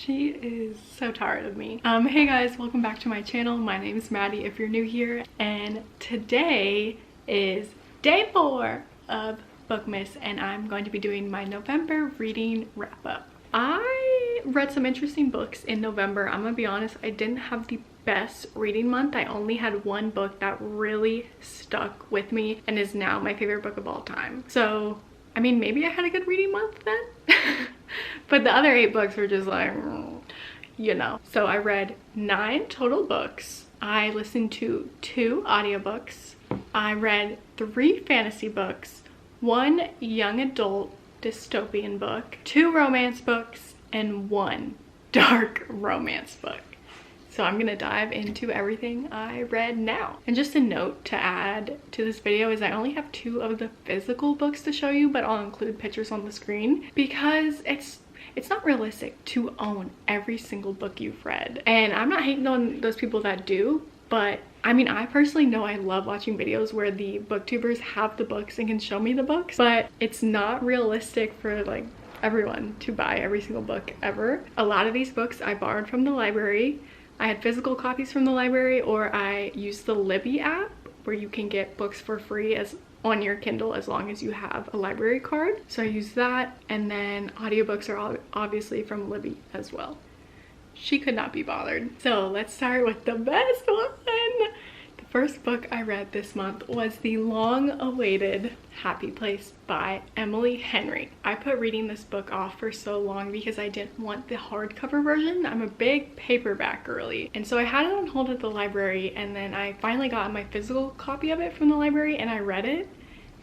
She is so tired of me. Hey guys, welcome back to my channel. My name is Maddie if you're new here, and today is day 4 of Bookmas, and I'm going to be doing my November reading wrap up. I read some interesting books in November. I'm gonna be honest, I didn't have the best reading month. I only had one book that really stuck with me and is now my favorite book of all time. So, I mean, maybe I had a good reading month then. But the other 8 books were just like, you know. So I read 9 total books. I listened to 2 audiobooks. I read 3 fantasy books, 1 young adult dystopian book, 2 romance books, and 1 dark romance book. So I'm gonna dive into everything I read now. And just a note to add to this video is I only have 2 of the physical books to show you, but I'll include pictures on the screen because it's not realistic to own every single book you've read. And I'm not hating on those people that do, but I mean, I personally know I love watching videos where the booktubers have the books and can show me the books, but it's not realistic for like everyone to buy every single book ever. A lot of these books I borrowed from the library. I had physical copies from the library, or I used the Libby app where you can get books for free on your Kindle as long as you have a library card. So I used that, and then audiobooks are obviously from Libby as well. She could not be bothered. So let's start with the best one. The first book I read this month was the long-awaited Happy Place by Emily Henry. I put reading this book off for so long because I didn't want the hardcover version. I'm a big paperback girly, and so I had it on hold at the library, and then I finally got my physical copy of it from the library and I read it.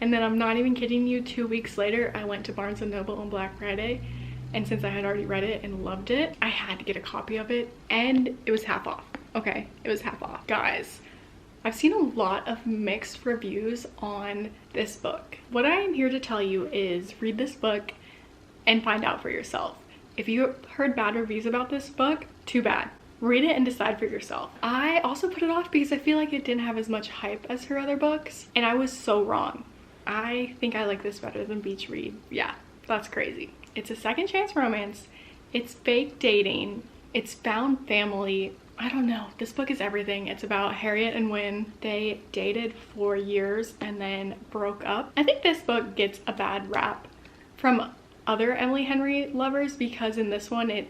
And then I'm not even kidding you, 2 weeks later I went to Barnes & Noble on Black Friday, and since I had already read it and loved it, I had to get a copy of it, and it was half off. Okay, it was half off. Guys, I've seen a lot of mixed reviews on this book. What I am here to tell you is read this book and find out for yourself. If you heard bad reviews about this book, too bad. Read it and decide for yourself. I also put it off because I feel like it didn't have as much hype as her other books, and I was so wrong. I think I like this better than Beach Read. Yeah, that's crazy. It's a second chance romance. It's fake dating. It's found family. I don't know. This book is everything. It's about Harriet and Wynne. They dated for years and then broke up. I think this book gets a bad rap from other Emily Henry lovers because in this one,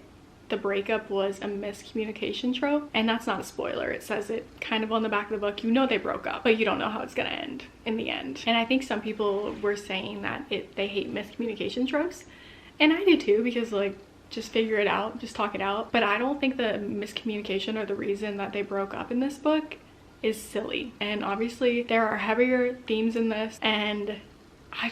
the breakup was a miscommunication trope, and that's not a spoiler. It says it kind of on the back of the book. You know they broke up, but you don't know how it's gonna end in the end. And I think some people were saying that they hate miscommunication tropes, and I do too, because like, just figure it out, just talk it out. But I don't think the miscommunication or the reason that they broke up in this book is silly. And obviously there are heavier themes in this, and I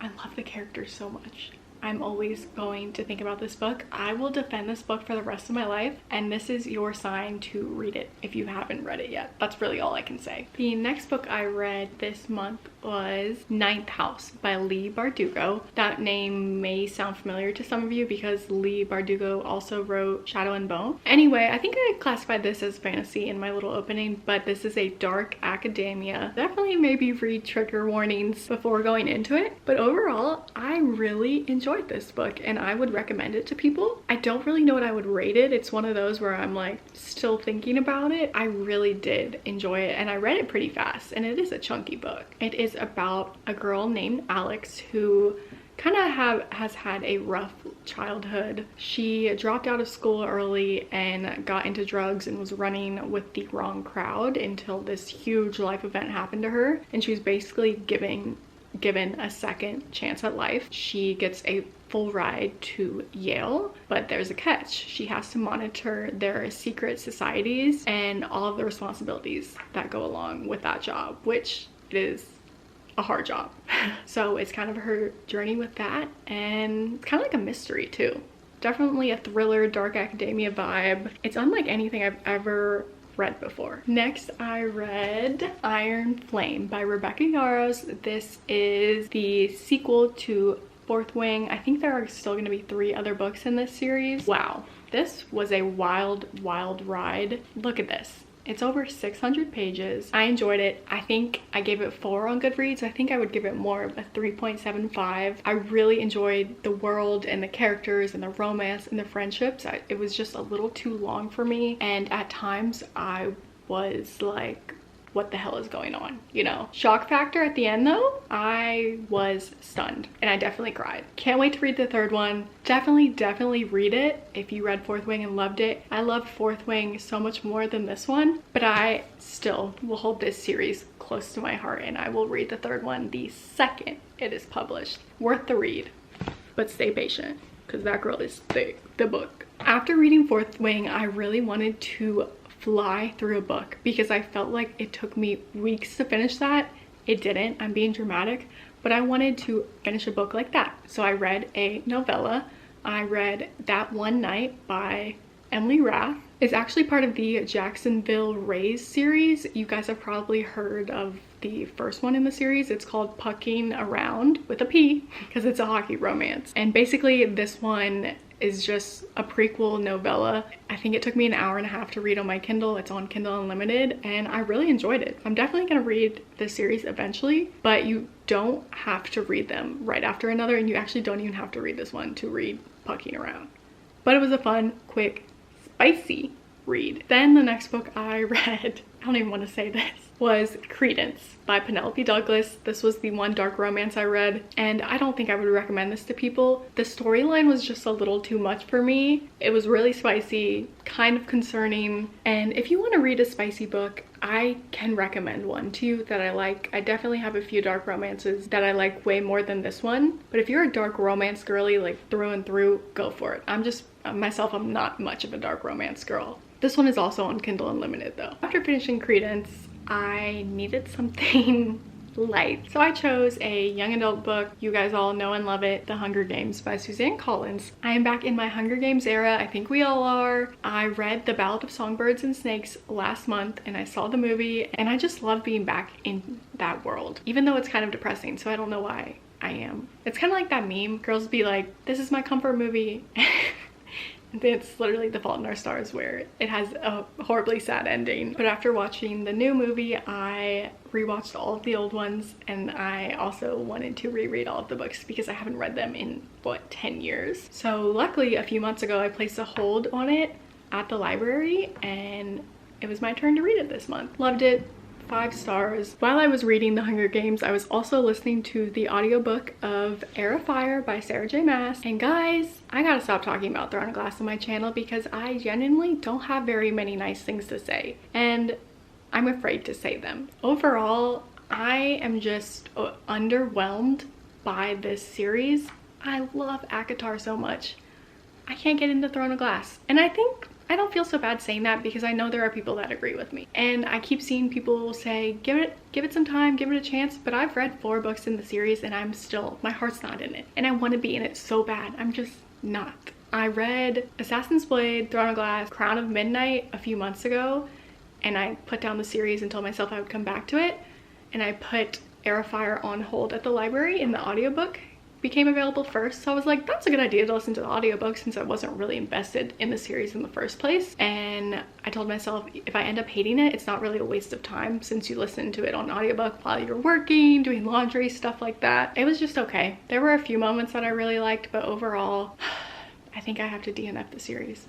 love the characters so much. I'm always going to think about this book. I will defend this book for the rest of my life, and this is your sign to read it if you haven't read it yet. That's really all I can say. The next book I read this month was Ninth House by Leigh Bardugo. That name may sound familiar to some of you because Leigh Bardugo also wrote Shadow and Bone. Anyway, I think I classified this as fantasy in my little opening, but this is a dark academia. Definitely maybe read trigger warnings before going into it, but overall I really enjoyed this book and I would recommend it to people. I don't really know what I would rate it. It's one of those where I'm like still thinking about it. I really did enjoy it, and I read it pretty fast, and it is a chunky book. It is about a girl named Alex who kind of has had a rough childhood. She dropped out of school early and got into drugs and was running with the wrong crowd until this huge life event happened to her, and she was basically given a second chance at life. She gets a full ride to Yale, but there's a catch. She has to monitor their secret societies and all of the responsibilities that go along with that job, which is a hard job. So it's kind of her journey with that, and it's kind of like a mystery too. Definitely a thriller, dark academia vibe. It's unlike anything I've ever read before. Next, I read Iron Flame by Rebecca Yarros. This is the sequel to Fourth Wing. I think there are still going to be 3 other books in this series. Wow, this was a wild ride. Look at this. It's over 600 pages. I enjoyed it. I think I gave it 4 on Goodreads. I think I would give it more of a 3.75. I really enjoyed the world and the characters and the romance and the friendships. It was just a little too long for me, and at times I was like, what the hell is going on, you know? Shock factor at the end though, I was stunned and I definitely cried. Can't wait to read the 3rd one. Definitely read it if you read Fourth Wing and loved it. I loved Fourth Wing so much more than this one, but I still will hold this series close to my heart, and I will read the 3rd one the second it is published. Worth the read, but stay patient because that girl is thick, the book. After reading Fourth Wing, I really wanted to fly through a book because I felt like it took me weeks to finish that. It didn't, I'm being dramatic, but I wanted to finish a book like that. So I read a novella. I read That One Night by Emily Rath. It's actually part of the Jacksonville Rays series. You guys have probably heard of the first one in the series. It's called Pucking Around with a P because it's a hockey romance. And basically this one is just a prequel novella. I think it took me an hour and a half to read on my Kindle. It's on Kindle Unlimited and I really enjoyed it. I'm definitely gonna read this series eventually, but you don't have to read them right after another, and you actually don't even have to read this one to read Pucking Around. But it was a fun, quick, spicy read. Then the next book I read, I don't even want to say this, was Credence by Penelope Douglas. This was the one dark romance I read, and I don't think I would recommend this to people. The storyline was just a little too much for me. It was really spicy, kind of concerning, and if you want to read a spicy book, I can recommend one to you that I like. I definitely have a few dark romances that I like way more than this one, but if you're a dark romance girly like through and through, go for it. I'm just myself, I'm not much of a dark romance girl. This one is also on Kindle Unlimited though. After finishing Credence, I needed something light, so I chose a young adult book. You guys all know and love it, The Hunger Games by Suzanne Collins. I am back in my Hunger Games era. I think we all are. I read The Ballad of Songbirds and Snakes last month and I saw the movie, and I just love being back in that world, even though it's kind of depressing, so I don't know why I am. It's kind of like that meme, girls be like, this is my comfort movie. It's literally The Fault in Our Stars, where it has a horribly sad ending. But after watching the new movie, I rewatched all of the old ones, and I also wanted to reread all of the books because I haven't read them in, what, 10 years? So luckily, a few months ago, I placed a hold on it at the library, and it was my turn to read it this month. Loved it. 5 stars. While I was reading The Hunger Games, I was also listening to the audiobook of Heir of Fire by Sarah J Maas. And guys, I gotta stop talking about Throne of Glass on my channel because I genuinely don't have very many nice things to say, and I'm afraid to say them. Overall, I am just underwhelmed by this series. I love ACOTAR so much. I can't get into Throne of Glass, and I don't feel so bad saying that because I know there are people that agree with me. And I keep seeing people say, give it some time, give it a chance. But I've read 4 books in the series and my heart's not in it. And I want to be in it so bad. I'm just not. I read Assassin's Blade, Throne of Glass, Crown of Midnight a few months ago. And I put down the series and told myself I would come back to it. And I put Heir of Fire on hold at the library, and the audiobook became available first, so I was like, that's a good idea to listen to the audiobook since I wasn't really invested in the series in the first place. And I told myself, if I end up hating it, it's not really a waste of time since you listen to it on audiobook while you're working, doing laundry, stuff like that. It was just okay. There were a few moments that I really liked, but overall, I think I have to DNF the series.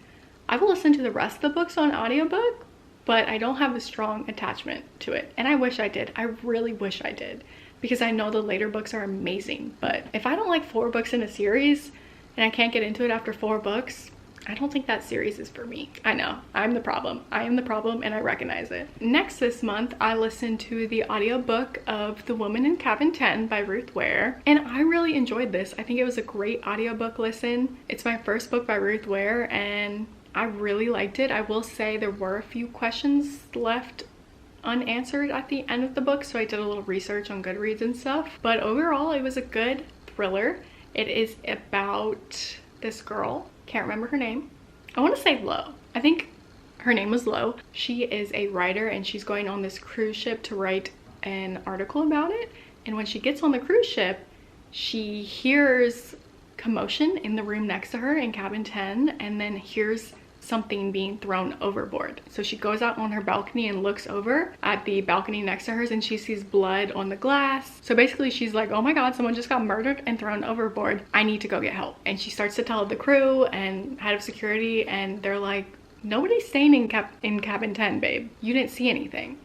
I will listen to the rest of the books on audiobook, but I don't have a strong attachment to it. And I wish I did. I really wish I did, because I know the later books are amazing. But if I don't like 4 books in a series and I can't get into it after 4 books, I don't think that series is for me. I know, I'm the problem. I am the problem and I recognize it. Next this month, I listened to the audiobook of The Woman in Cabin 10 by Ruth Ware, and I really enjoyed this. I think it was a great audiobook listen. It's my first book by Ruth Ware and I really liked it. I will say there were a few questions left unanswered at the end of the book, so I did a little research on Goodreads and stuff, but overall it was a good thriller. It is about this girl, can't remember her name. I want to say Lo. I think her name was Lo. She is a writer and she's going on this cruise ship to write an article about it, and when she gets on the cruise ship, she hears commotion in the room next to her in cabin 10, and then hears something being thrown overboard. So she goes out on her balcony and looks over at the balcony next to hers, and she sees blood on the glass. So basically she's like, oh my god, someone just got murdered and thrown overboard. I need to go get help. And she starts to tell the crew and head of security, and they're like, nobody's staying in cabin 10, babe. You didn't see anything.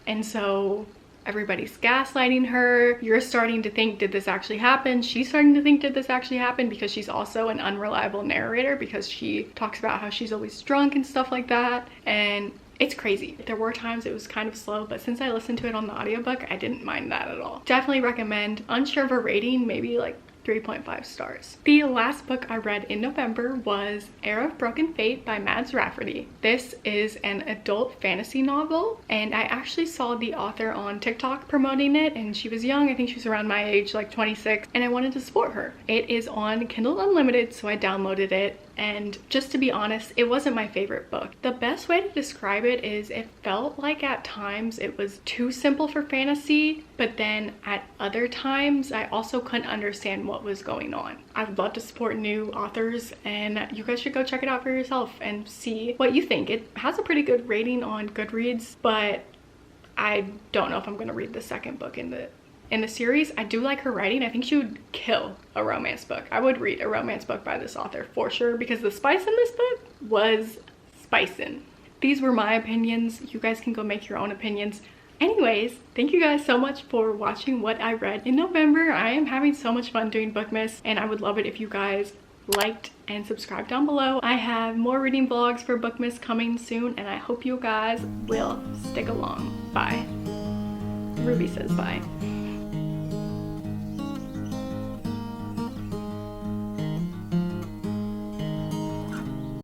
And so everybody's gaslighting her. You're starting to think, did this actually happen? She's starting to think, did this actually happen? Because she's also an unreliable narrator, because she talks about how she's always drunk and stuff like that. And it's crazy. There were times it was kind of slow, but since I listened to it on the audiobook, I didn't mind that at all. Definitely recommend. Unsure of a rating, maybe like 3.5 stars. The last book I read in November was Heir of Broken Fate by Mads Rafferty. This is an adult fantasy novel, and I actually saw the author on TikTok promoting it, and she was young. I think she was around my age, like 26, and I wanted to support her. It is on Kindle Unlimited, so I downloaded it. And just to be honest, it wasn't my favorite book. The best way to describe it is it felt like at times it was too simple for fantasy, but then at other times I also couldn't understand what was going on. I would love to support new authors, and you guys should go check it out for yourself and see what you think. It has a pretty good rating on Goodreads, but I don't know if I'm going to read the second book in the series. I do like her writing. I think she would kill a romance book. I would read a romance book by this author for sure, because the spice in this book was spicing. These were my opinions. You guys can go make your own opinions. Anyways, thank you guys so much for watching what I read in November. I am having so much fun doing Bookmas, and I would love it if you guys liked and subscribed down below. I have more reading vlogs for Bookmas coming soon, and I hope you guys will stick along. Bye. Ruby says bye.